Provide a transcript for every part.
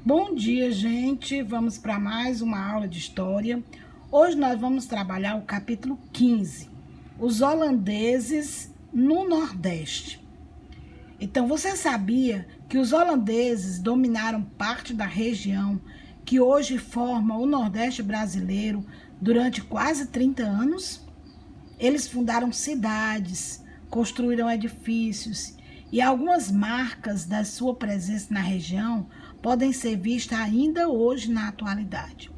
Bom dia, gente. Vamos para mais uma aula de história. Hoje nós vamos trabalhar o capítulo 15, os holandeses no Nordeste. Então, você sabia que os holandeses dominaram parte da região que hoje forma o Nordeste brasileiro durante quase 30 anos? Eles fundaram cidades, construíram edifícios e algumas marcas da sua presença na região podem ser vistas ainda hoje na atualidade.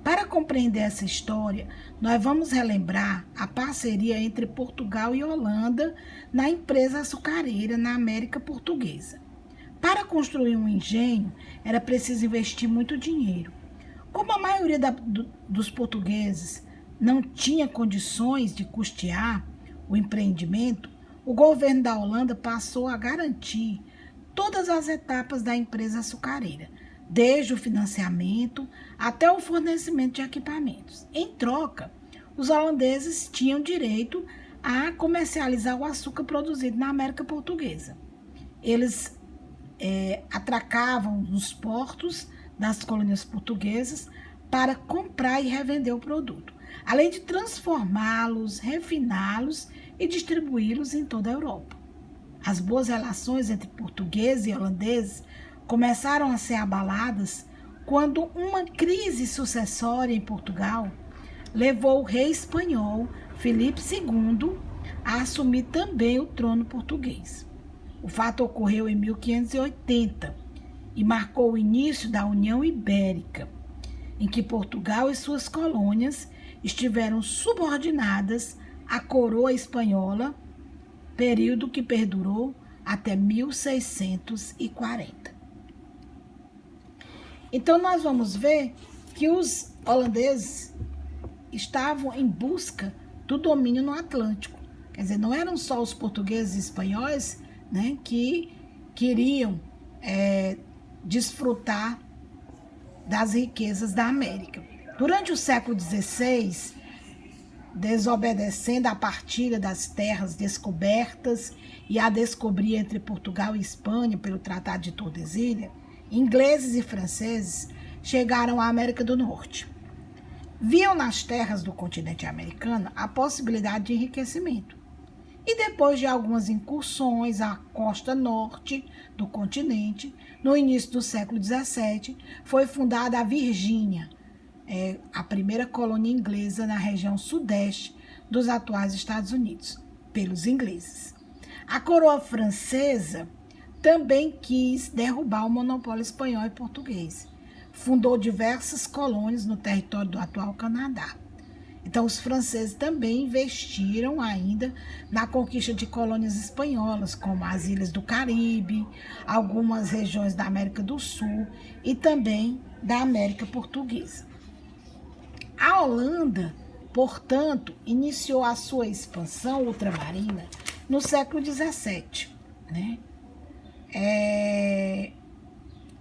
Para compreender essa história, nós vamos relembrar a parceria entre Portugal e Holanda na empresa açucareira na América Portuguesa. Para construir um engenho, era preciso investir muito dinheiro. Como a maioria dos portugueses não tinha condições de custear o empreendimento, o governo da Holanda passou a garantir todas as etapas da empresa açucareira, desde o financiamento até o fornecimento de equipamentos. Em troca, os holandeses tinham direito a comercializar o açúcar produzido na América Portuguesa. Eles atracavam nos portos das colônias portuguesas para comprar e revender o produto, além de transformá-los, refiná-los e distribuí-los em toda a Europa. As boas relações entre portugueses e holandeses começaram a ser abaladas quando uma crise sucessória em Portugal levou o rei espanhol Filipe II a assumir também o trono português. O fato ocorreu em 1580 e marcou o início da União Ibérica, em que Portugal e suas colônias estiveram subordinadas à coroa espanhola, período que perdurou até 1640. Então, nós vamos ver que os holandeses estavam em busca do domínio no Atlântico. Quer dizer, não eram só os portugueses e espanhóis, né, que queriam desfrutar das riquezas da América. Durante o século XVI, desobedecendo à partilha das terras descobertas e a descobrir entre Portugal e Espanha pelo Tratado de Tordesilhas, ingleses e franceses chegaram à América do Norte. Viam nas terras do continente americano a possibilidade de enriquecimento. E depois de algumas incursões à costa norte do continente, no início do século XVII, foi fundada a Virgínia, a primeira colônia inglesa na região sudeste dos atuais Estados Unidos, pelos ingleses. A coroa francesa também quis derrubar o monopólio espanhol e português. Fundou diversas colônias no território do atual Canadá. Então, os franceses também investiram ainda na conquista de colônias espanholas, como as ilhas do Caribe, algumas regiões da América do Sul e também da América Portuguesa. A Holanda, portanto, iniciou a sua expansão ultramarina no século XVII, né?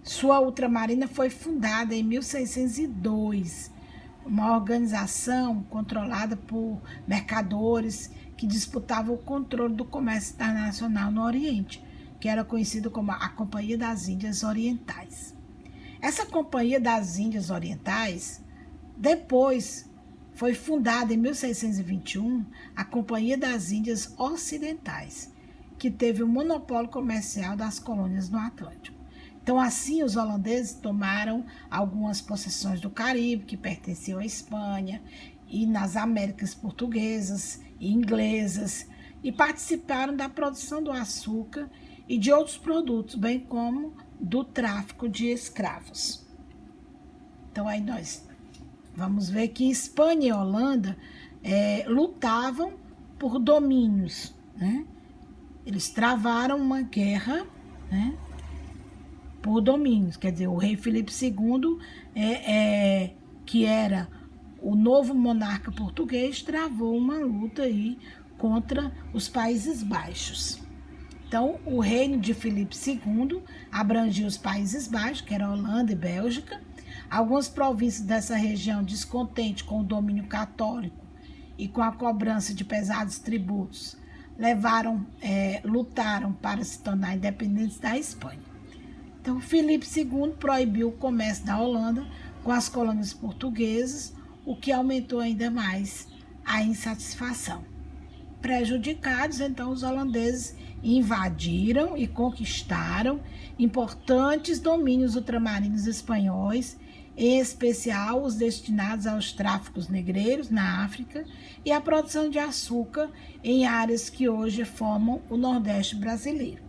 Sua ultramarina foi fundada em 1602, uma organização controlada por mercadores que disputavam o controle do comércio internacional no Oriente, que era conhecido como a Companhia das Índias Orientais. Essa Companhia das Índias Orientais, depois foi fundada em 1621 a Companhia das Índias Ocidentais, que teve o monopólio comercial das colônias no Atlântico. Então, assim, os holandeses tomaram algumas possessões do Caribe, que pertenciam à Espanha, e nas Américas portuguesas e inglesas, e participaram da produção do açúcar e de outros produtos, bem como do tráfico de escravos. Então, aí nós vamos ver que Espanha e Holanda lutavam por domínios, né? Eles travaram uma guerra, né, por domínios. Quer dizer, o rei Filipe II, que era o novo monarca português, travou uma luta aí contra os Países Baixos. Então, o reino de Filipe II abrangia os Países Baixos, que era Holanda e Bélgica. Algumas províncias dessa região, descontentes com o domínio católico e com a cobrança de pesados tributos, lutaram para se tornar independentes da Espanha. Então, Filipe II proibiu o comércio da Holanda com as colônias portuguesas, o que aumentou ainda mais a insatisfação. Prejudicados, então, os holandeses invadiram e conquistaram importantes domínios ultramarinos espanhóis, em especial os destinados aos tráficos negreiros na África e à produção de açúcar em áreas que hoje formam o Nordeste brasileiro.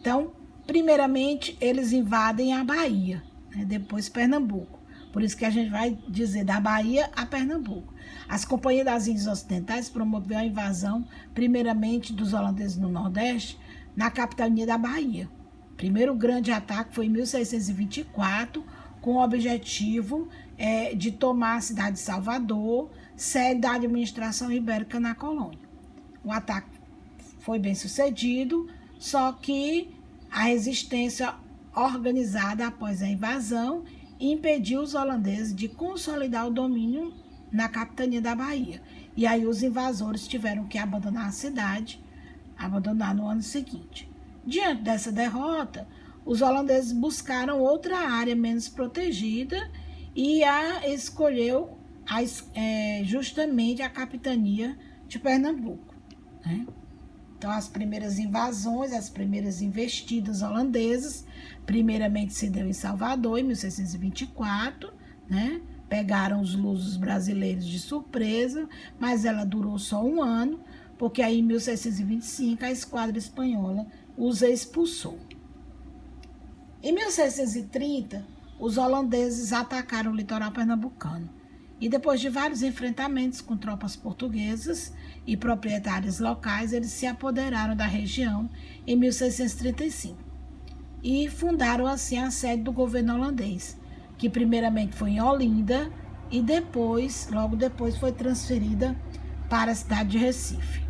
Então, primeiramente, eles invadem a Bahia, né, depois Pernambuco. Por isso que a gente vai dizer da Bahia a Pernambuco. As Companhias das Índias Ocidentais promoveram a invasão, primeiramente, dos holandeses no Nordeste, na capitania da Bahia. O primeiro grande ataque foi em 1624, com o objetivo de tomar a cidade de Salvador, sede da administração ibérica na colônia. O ataque foi bem sucedido, só que a resistência organizada após a invasão impediu os holandeses de consolidar o domínio na capitania da Bahia. E aí os invasores tiveram que abandonar a cidade, abandonar no ano seguinte. Diante dessa derrota, os holandeses buscaram outra área menos protegida e escolheu justamente a capitania de Pernambuco, né? Então, as primeiras invasões, as primeiras investidas holandesas, primeiramente se deu em Salvador, em 1624, né? Pegaram os lusos brasileiros de surpresa, mas ela durou só um ano, porque aí em 1625 a esquadra espanhola os expulsou. Em 1630, os holandeses atacaram o litoral pernambucano e depois de vários enfrentamentos com tropas portuguesas e proprietários locais, eles se apoderaram da região em 1635 e fundaram assim a sede do governo holandês, que primeiramente foi em Olinda e depois, logo depois, foi transferida para a cidade de Recife.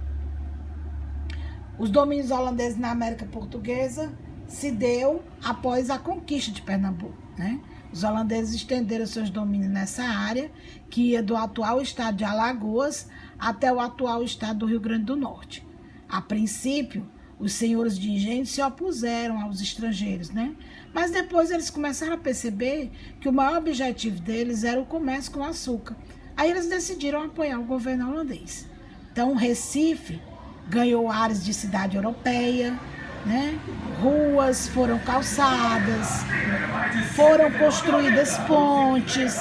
Os domínios holandeses na América Portuguesa se deu após a conquista de Pernambuco, né? Os holandeses estenderam seus domínios nessa área, que ia do atual estado de Alagoas até o atual estado do Rio Grande do Norte. A princípio, os senhores de engenho se opuseram aos estrangeiros, né? Mas depois eles começaram a perceber que o maior objetivo deles era o comércio com açúcar. Aí eles decidiram apoiar o governo holandês. Então, Recife ganhou áreas de cidade europeia, né? Ruas foram calçadas, foram construídas pontes,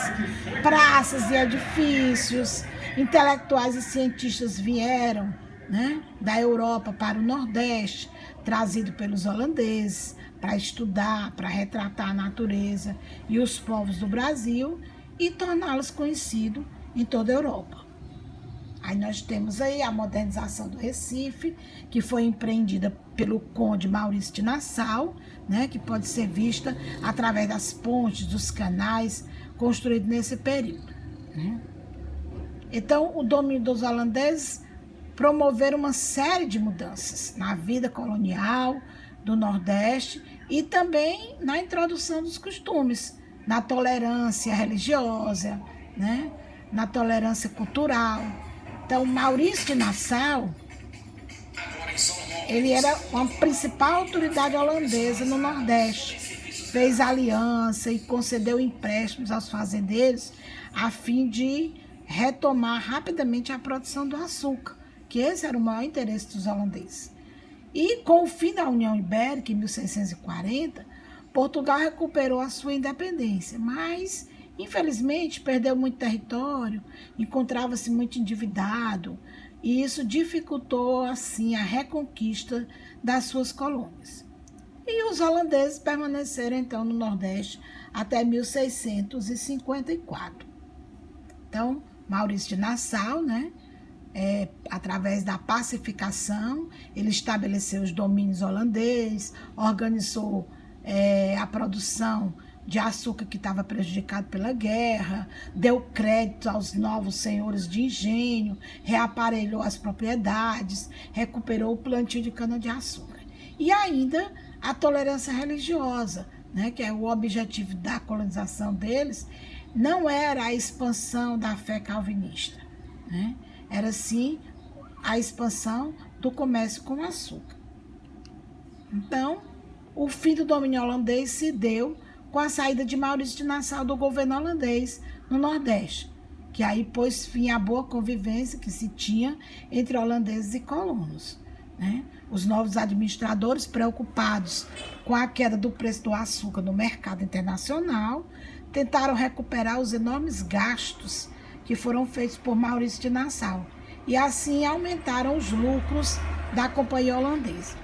praças e edifícios, intelectuais e cientistas vieram, né, da Europa para o Nordeste, trazido pelos holandeses para estudar, para retratar a natureza e os povos do Brasil e torná-los conhecidos em toda a Europa. Aí nós temos aí a modernização do Recife, que foi empreendida pelo conde Maurício de Nassau, né, que pode ser vista através das pontes, dos canais construídos nesse período, né? Então, o domínio dos holandeses promoveram uma série de mudanças na vida colonial do Nordeste e também na introdução dos costumes, na tolerância religiosa, né, na tolerância cultural. Então, Maurício de Nassau, ele era uma principal autoridade holandesa no Nordeste. Fez aliança e concedeu empréstimos aos fazendeiros a fim de retomar rapidamente a produção do açúcar, que esse era o maior interesse dos holandeses. E com o fim da União Ibérica, em 1640, Portugal recuperou a sua independência, mas infelizmente, perdeu muito território, encontrava-se muito endividado, e isso dificultou, assim, a reconquista das suas colônias. E os holandeses permaneceram, então, no Nordeste até 1654. Então, Maurício de Nassau, né, através da pacificação, ele estabeleceu os domínios holandeses, organizou a produção de açúcar que estava prejudicado pela guerra, deu crédito aos novos senhores de engenho, reaparelhou as propriedades, recuperou o plantio de cana-de-açúcar. E ainda a tolerância religiosa, né, que é o objetivo da colonização deles, não era a expansão da fé calvinista, né? Era sim a expansão do comércio com açúcar. Então, o fim do domínio holandês se deu com a saída de Maurício de Nassau do governo holandês no Nordeste, que aí pôs fim à boa convivência que se tinha entre holandeses e colonos, né? Os novos administradores, preocupados com a queda do preço do açúcar no mercado internacional, tentaram recuperar os enormes gastos que foram feitos por Maurício de Nassau e assim aumentaram os lucros da companhia holandesa.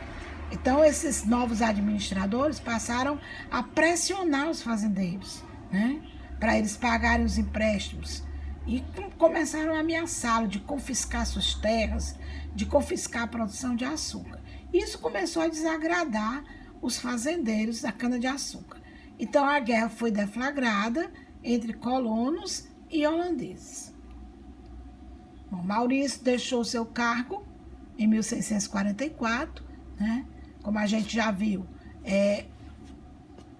Então, esses novos administradores passaram a pressionar os fazendeiros, né, para eles pagarem os empréstimos e começaram a ameaçá-lo de confiscar suas terras, de confiscar a produção de açúcar. Isso começou a desagradar os fazendeiros da cana-de-açúcar. Então, a guerra foi deflagrada entre colonos e holandeses. Bom, Maurício deixou seu cargo em 1644, né? Como a gente já viu,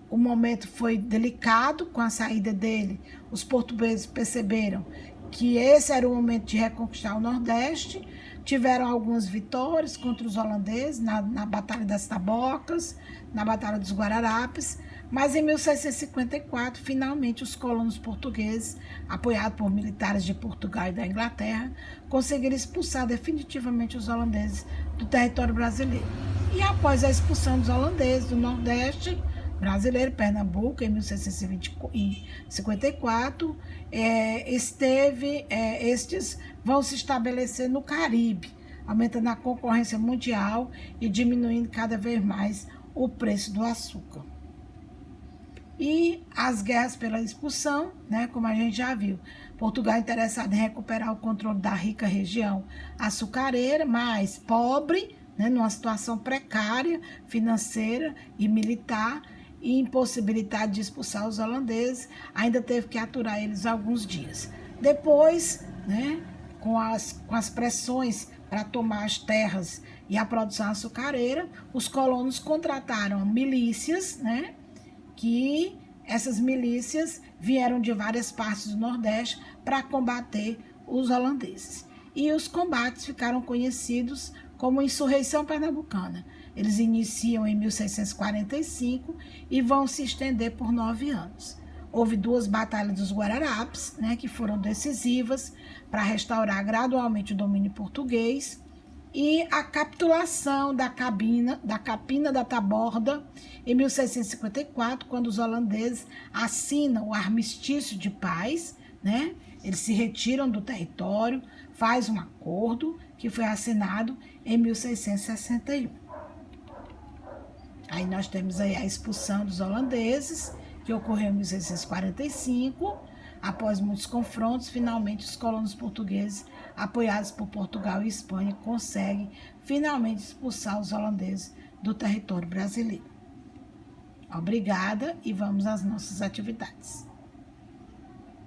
o momento foi delicado com a saída dele. Os portugueses perceberam que esse era o momento de reconquistar o Nordeste. Tiveram algumas vitórias contra os holandeses na Batalha das Tabocas, na Batalha dos Guararapes, mas em 1654, finalmente, os colonos portugueses, apoiados por militares de Portugal e da Inglaterra, conseguiram expulsar definitivamente os holandeses do território brasileiro. E após a expulsão dos holandeses do Nordeste brasileiro, Pernambuco, em 1654, estes vão se estabelecer no Caribe, aumentando a concorrência mundial e diminuindo cada vez mais o preço do açúcar. E as guerras pela expulsão, né, como a gente já viu, Portugal interessado em recuperar o controle da rica região açucareira, mas pobre, né, numa situação precária, financeira e militar, e impossibilidade de expulsar os holandeses, ainda teve que aturar eles alguns dias. Depois, né, com as pressões para tomar as terras e a produção açucareira, os colonos contrataram milícias, né, que essas milícias vieram de várias partes do Nordeste para combater os holandeses. E os combates ficaram conhecidos como Insurreição Pernambucana. Eles iniciam em 1645 e vão se estender por 9 anos. Houve 2 batalhas dos Guararapes, né, que foram decisivas para restaurar gradualmente o domínio português, e a capitulação da Capina da Taborda em 1654, quando os holandeses assinam o armistício de paz, né? Eles se retiram do território, faz um acordo que foi assinado em 1661. Aí nós temos aí a expulsão dos holandeses, que ocorreu em 1645. Após muitos confrontos, finalmente os colonos portugueses, apoiados por Portugal e Espanha, conseguem finalmente expulsar os holandeses do território brasileiro. Obrigada e vamos às nossas atividades.